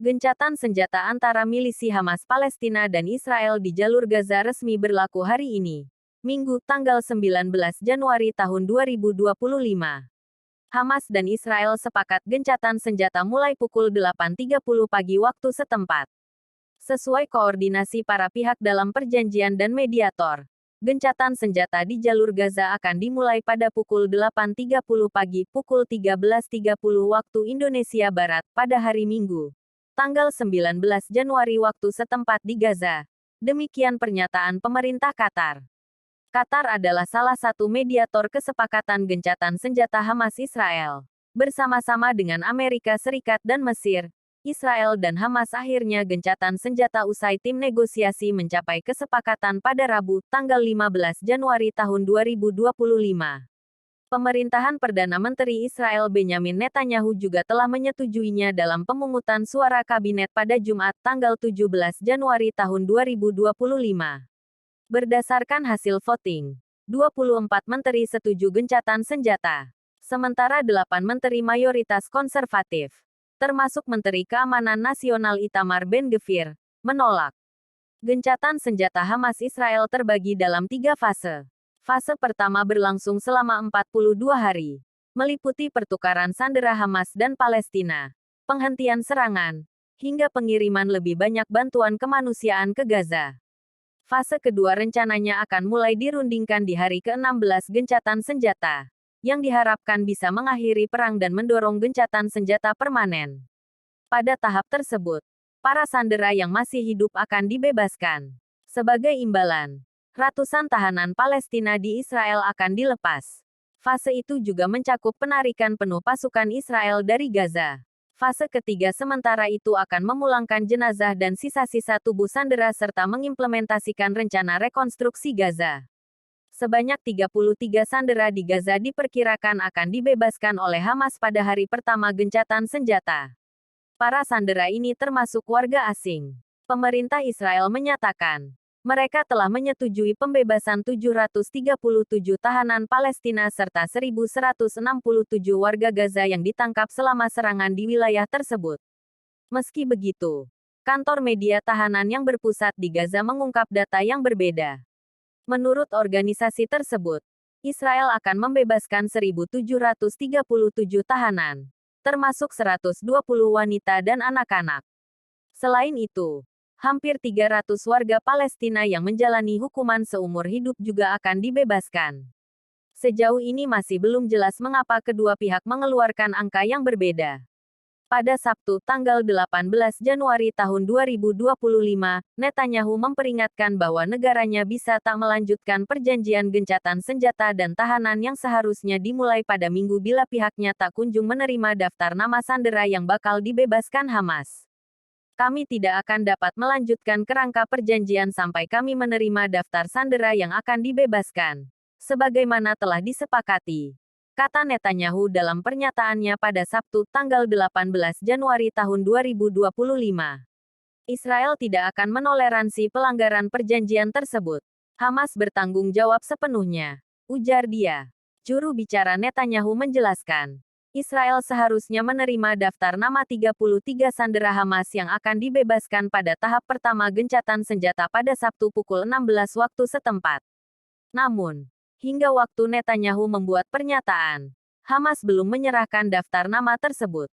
Gencatan senjata antara milisi Hamas Palestina dan Israel di jalur Gaza resmi berlaku hari ini, Minggu, tanggal 19 Januari tahun 2025. Hamas dan Israel sepakat gencatan senjata mulai pukul 8.30 pagi waktu setempat. Sesuai koordinasi para pihak dalam perjanjian dan mediator, gencatan senjata di jalur Gaza akan dimulai pada pukul 8.30 pagi pukul 13.30 waktu Indonesia Barat pada hari Minggu, tanggal 19 Januari waktu setempat di Gaza. Demikian pernyataan pemerintah Qatar. Qatar adalah salah satu mediator kesepakatan gencatan senjata Hamas Israel. Bersama-sama dengan Amerika Serikat dan Mesir, Israel dan Hamas akhirnya gencatan senjata usai tim negosiasi mencapai kesepakatan pada Rabu, tanggal 15 Januari tahun 2025. Pemerintahan Perdana Menteri Israel Benyamin Netanyahu juga telah menyetujuinya dalam pemungutan suara kabinet pada Jumat, tanggal 17 Januari tahun 2025. Berdasarkan hasil voting, 24 menteri setuju gencatan senjata, sementara 8 menteri mayoritas konservatif, termasuk Menteri Keamanan Nasional Itamar Ben-Gvir, menolak. Gencatan senjata Hamas Israel terbagi dalam 3 fase. Fase pertama berlangsung selama 42 hari, meliputi pertukaran sandera Hamas dan Palestina, penghentian serangan, hingga pengiriman lebih banyak bantuan kemanusiaan ke Gaza. Fase kedua rencananya akan mulai dirundingkan di hari ke-16 gencatan senjata, yang diharapkan bisa mengakhiri perang dan mendorong gencatan senjata permanen. Pada tahap tersebut, para sandera yang masih hidup akan dibebaskan. Sebagai imbalan, ratusan tahanan Palestina di Israel akan dilepas. Fase itu juga mencakup penarikan penuh pasukan Israel dari Gaza. Fase ketiga sementara itu akan memulangkan jenazah dan sisa-sisa tubuh sandera serta mengimplementasikan rencana rekonstruksi Gaza. Sebanyak 33 sandera di Gaza diperkirakan akan dibebaskan oleh Hamas pada hari pertama gencatan senjata. Para sandera ini termasuk warga asing. Pemerintah Israel menyatakan, mereka telah menyetujui pembebasan 737 tahanan Palestina serta 1.167 warga Gaza yang ditangkap selama serangan di wilayah tersebut. Meski begitu, kantor media tahanan yang berpusat di Gaza mengungkap data yang berbeda. Menurut organisasi tersebut, Israel akan membebaskan 1.737 tahanan, termasuk 120 wanita dan anak-anak. Selain itu, hampir 300 warga Palestina yang menjalani hukuman seumur hidup juga akan dibebaskan. Sejauh ini masih belum jelas mengapa kedua pihak mengeluarkan angka yang berbeda. Pada Sabtu, tanggal 18 Januari tahun 2025, Netanyahu memperingatkan bahwa negaranya bisa tak melanjutkan perjanjian gencatan senjata dan tahanan yang seharusnya dimulai pada Minggu bila pihaknya tak kunjung menerima daftar nama sandera yang bakal dibebaskan Hamas. Kami tidak akan dapat melanjutkan kerangka perjanjian sampai kami menerima daftar sandera yang akan dibebaskan, sebagaimana telah disepakati, kata Netanyahu dalam pernyataannya pada Sabtu, tanggal 18 Januari tahun 2025. Israel tidak akan menoleransi pelanggaran perjanjian tersebut. Hamas bertanggung jawab sepenuhnya, ujar dia. Juru bicara Netanyahu menjelaskan, Israel seharusnya menerima daftar nama 33 sandera Hamas yang akan dibebaskan pada tahap pertama gencatan senjata pada Sabtu pukul 16 waktu setempat. Namun, hingga waktu Netanyahu membuat pernyataan, Hamas belum menyerahkan daftar nama tersebut.